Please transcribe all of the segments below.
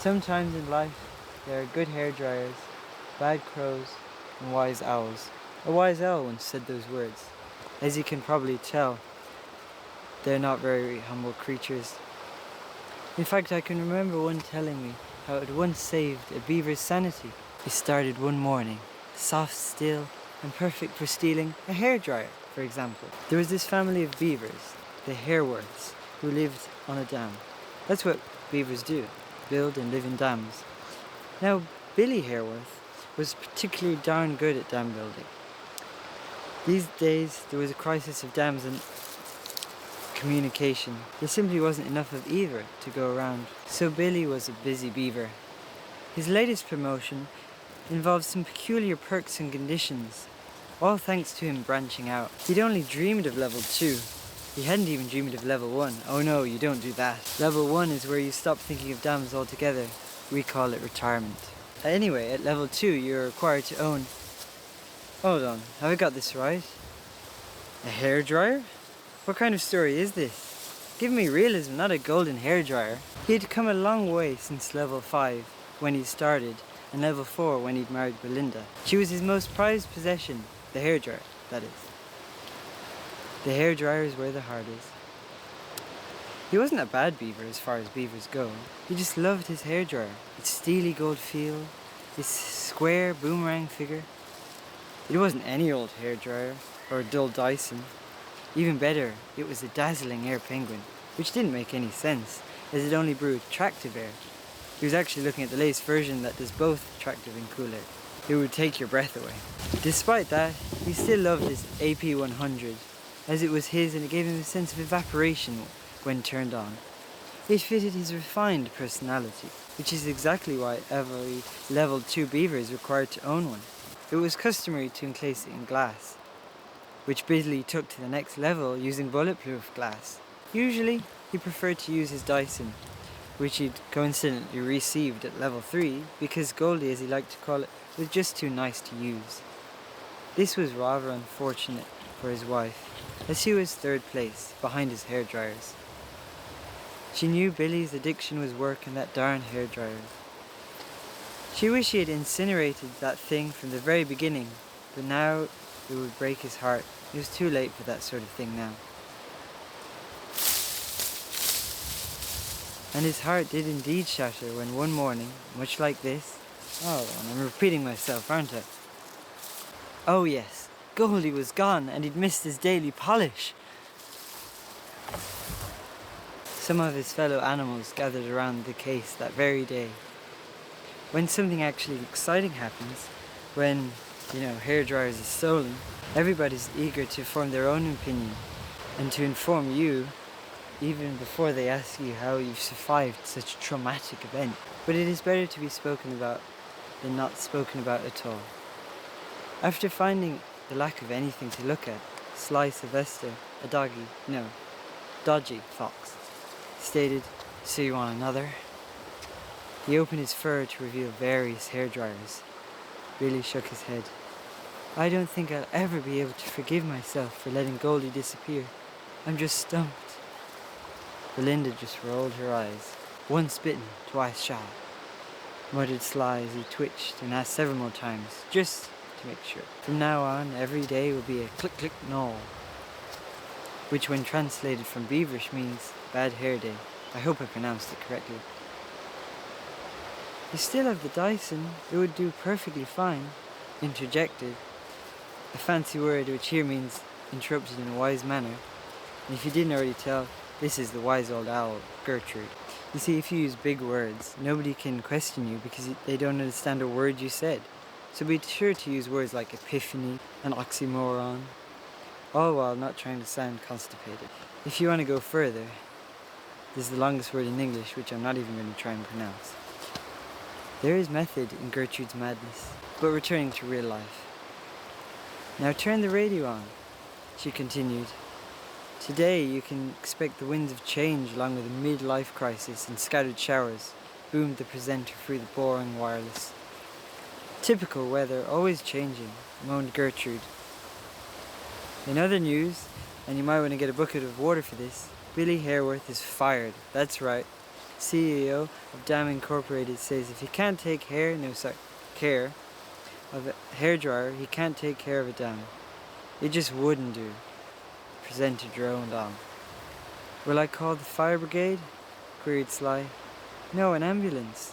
Sometimes in life, there are good hairdryers, bad crows, and wise owls. A wise owl once said those words. As you can probably tell, they're not very humble creatures. In fact, I can remember one telling me how it once saved a beaver's sanity. He started one morning, soft, still, and perfect for stealing a hairdryer, for example. There was this family of beavers, the Hairworths, who lived on a dam. That's what beavers do, build and live in dams. Now, Billy Hairworth was particularly darn good at dam building. These days, there was a crisis of dams and communication. There simply wasn't enough of either to go around. So Billy was a busy beaver. His latest promotion involved some peculiar perks and conditions, all thanks to him branching out. He'd only dreamed of level 2. He hadn't even dreamed of level 1. Oh no, you don't do that. Level 1 is where you stop thinking of dams altogether. We call it retirement. Anyway, at level 2 you're required to own... Hold on, have I got this right? A hairdryer? What kind of story is this? Give me realism, not a golden hairdryer. He had come a long way since level 5 when he started, and level 4 when he'd married Belinda. She was his most prized possession, the hairdryer, that is. The hairdryer is where the heart is. He wasn't a bad beaver as far as beavers go. He just loved his hairdryer, its steely gold feel, its square boomerang figure. It wasn't any old hairdryer or a dull Dyson. Even better, it was a dazzling air penguin, which didn't make any sense, as it only blew attractive air. He was actually looking at the latest version that does both attractive and cool air. It would take your breath away. Despite that, he still loved his AP100, as it was his and it gave him a sense of evaporation when turned on. It fitted his refined personality, which is exactly why every level 2 beaver is required to own one. It was customary to encase it in glass, which Billy took to the next level using bulletproof glass. Usually, he preferred to use his Dyson, which he'd coincidentally received at level 3 because Goldie, as he liked to call it, was just too nice to use. This was rather unfortunate for his wife, as she was 3rd place, behind his hairdryers. She knew Billy's addiction was work and that darn hairdryer. She wished he had incinerated that thing from the very beginning, but now it would break his heart. It was too late for that sort of thing now. And his heart did indeed shatter when one morning, much like this... Oh, and I'm repeating myself, aren't I? Oh yes, Goldie was gone and he'd missed his daily polish. Some of his fellow animals gathered around the case that very day. When something actually exciting happens, when, hairdryers are stolen, everybody's eager to form their own opinion and to inform you even before they ask you how you've survived such a traumatic event. But it is better to be spoken about than not spoken about at all. After finding the lack of anything to look at, Sly Sylvester, a dodgy fox, stated, "So you want another?" He opened his fur to reveal various hairdryers. Billy shook his head. "I don't think I'll ever be able to forgive myself for letting Goldie disappear. I'm just stumped." Belinda just rolled her eyes. "Once bitten, twice shy," muttered Sly as he twitched and asked several more times, just to make sure. From now on, every day will be a click-click gnaw, which when translated from Beaverish means bad hair day. I hope I pronounced it correctly. "You still have the Dyson. It would do perfectly fine," interjected, a fancy word which here means interrupted in a wise manner. And if you didn't already tell, this is the wise old owl, Gertrude. You see, if you use big words, nobody can question you because they don't understand a word you said. So be sure to use words like epiphany and oxymoron, all while not trying to sound constipated. If you want to go further, this is the longest word in English, which I'm not even going to try and pronounce. There is method in Gertrude's madness. But returning to real life. "Now turn the radio on," she continued. "Today you can expect the winds of change along with a mid-life crisis and scattered showers," boomed the presenter through the boring wireless. "Typical weather, always changing," moaned Gertrude. "In other news, and you might want to get a bucket of water for this, Billy Hairworth is fired. That's right. CEO of Dam Incorporated, says if he can't take care of a hairdryer, he can't take care of a dam. It just wouldn't do. The presenter droned on. Will I call the fire brigade? Queried Sly. No, an ambulance,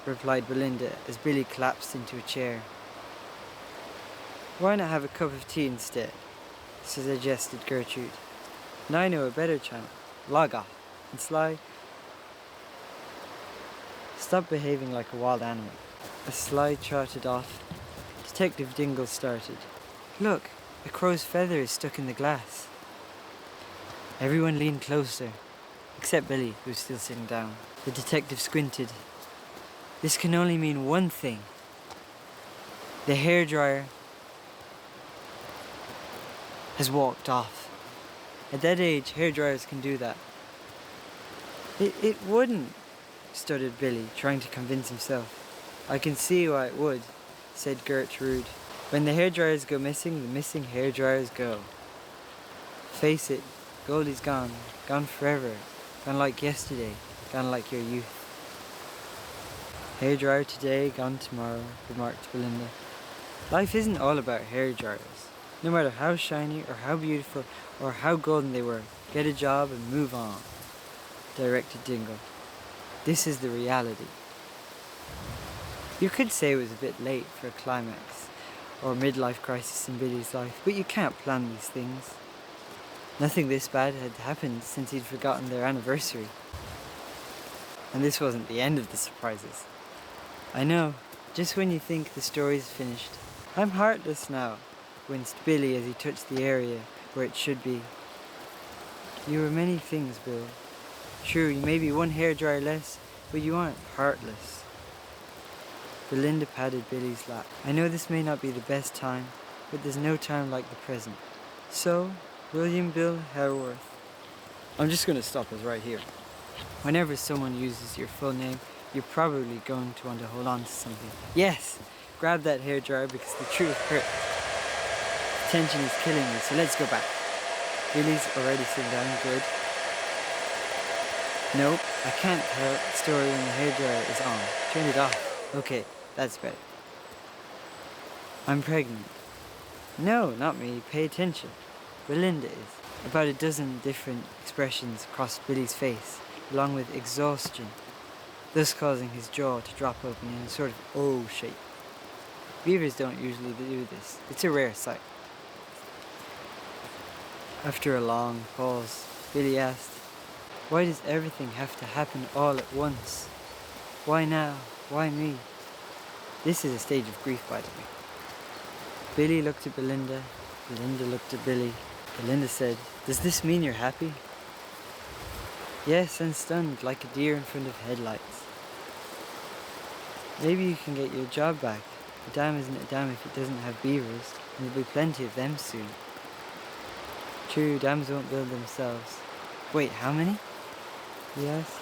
replied Belinda as Billy collapsed into a chair. Why not have a cup of tea instead? Suggested Gertrude. And I know a better channel. Log off. And Sly, stop behaving like a wild animal. As Sly trotted off, Detective Dingle started. Look, a crow's feather is stuck in the glass. Everyone leaned closer, except Billy, who was still sitting down. The detective squinted. This can only mean one thing. The hairdryer has walked off. At that age, hairdryers can do that. It wouldn't, stuttered Billy, trying to convince himself. I can see why it would, said Gertrude. When the hairdryers go missing, the missing hairdryers go. Face it, Goldie's gone, gone forever, gone like yesterday, gone like your youth. Hairdryer today, gone tomorrow, remarked Belinda. Life isn't all about hairdryers. No matter how shiny or how beautiful or how golden they were, get a job and move on, directed Dingle. This is the reality. You could say it was a bit late for a climax or a midlife crisis in Billy's life, but you can't plan these things. Nothing this bad had happened since he'd forgotten their anniversary. And this wasn't the end of the surprises. I know, just when you think the story's finished. I'm heartless now, winced Billy as he touched the area where it should be. You were many things, Bill. True, you may be one hairdryer less, but you aren't heartless. Belinda patted Billy's lap. I know this may not be the best time, but there's no time like the present. So, William Bill Hareworth. I'm just going to stop us right here. Whenever someone uses your full name, you're probably going to want to hold on to something. Yes! Grab that hairdryer because the truth hurts. Tension is killing me, so let's go back. Billy's already sitting down, good. Nope, I can't tell the story when the hairdryer is on. Turn it off. Okay, that's better. I'm pregnant. No, not me. Pay attention. Belinda is. About a dozen different expressions crossed Billy's face, along with exhaustion, thus causing his jaw to drop open in a sort of O shape. Beavers don't usually do this. It's a rare sight. After a long pause, Billy asked, why does everything have to happen all at once? Why now? Why me? This is a stage of grief, by the way. Billy looked at Belinda. Belinda looked at Billy. Belinda said, does this mean you're happy? Yes, and stunned like a deer in front of headlights. Maybe you can get your job back. A dam isn't a dam if it doesn't have beavers, and there'll be plenty of them soon. True, dams won't build themselves. Wait, how many? He asked.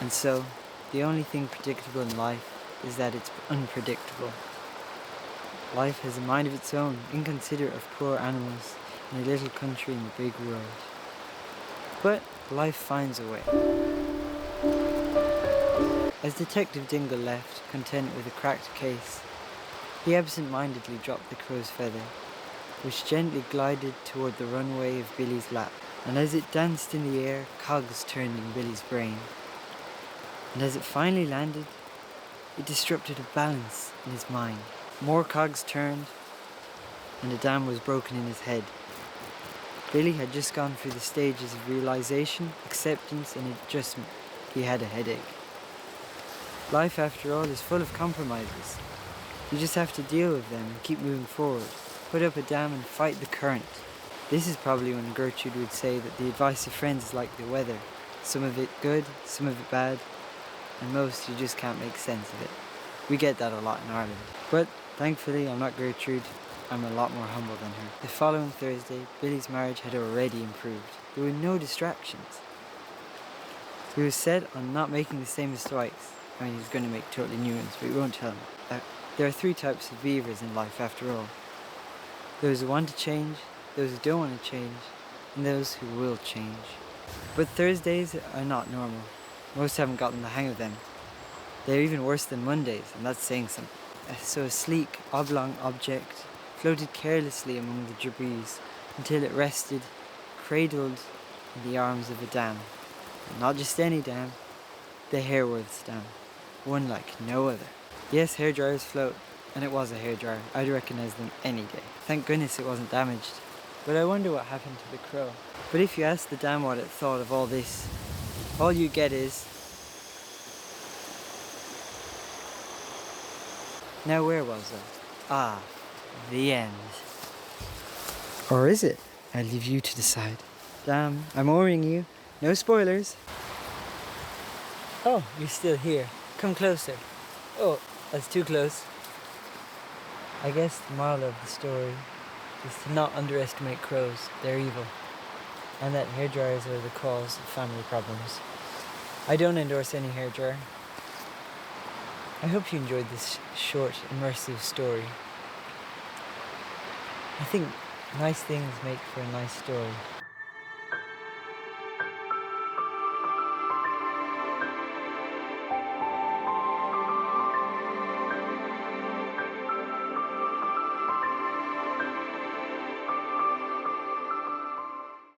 And so, the only thing predictable in life is that it's unpredictable. Life has a mind of its own, inconsiderate of poor animals in a little country in the big world. But life finds a way. As Detective Dingle left, content with a cracked case, he absent-mindedly dropped the crow's feather, which gently glided toward the runway of Billy's lap. And as it danced in the air, cogs turned in Billy's brain. And as it finally landed, it disrupted a balance in his mind. More cogs turned, and a dam was broken in his head. Billy had just gone through the stages of realization, acceptance, and adjustment. He had a headache. Life, after all, is full of compromises. You just have to deal with them and keep moving forward. Put up a dam and fight the current. This is probably when Gertrude would say that the advice of friends is like the weather. Some of it good, some of it bad, and most you just can't make sense of it. We get that a lot in Ireland. But thankfully, I'm not Gertrude. I'm a lot more humble than her. The following Thursday, Billy's marriage had already improved. There were no distractions. He was set on not making the same mistakes. I mean, he's going to make totally new ones, but we won't tell him. There are 3 types of beavers in life, after all. Those who want to change, those who don't want to change, and those who will change. But Thursdays are not normal. Most haven't gotten the hang of them. They're even worse than Mondays, and that's saying something. So a sleek, oblong object floated carelessly among the debris until it rested, cradled in the arms of a dam. And not just any dam, the Hairworth's dam. One like no other. Yes, hairdryers float, and it was a hairdryer. I'd recognize them any day. Thank goodness it wasn't damaged. But I wonder what happened to the crow. But if you ask the dam what it thought of all this, all you get is, now where was I? Ah, the end. Or is it? I leave you to decide. Damn, I'm worrying you. No spoilers. Oh, you're still here. Come closer. Oh, that's too close. I guess the moral of the story is to not underestimate crows. They're evil. And that hairdryers are the cause of family problems. I don't endorse any hairdryer. I hope you enjoyed this short, immersive story. I think nice things make for a nice story.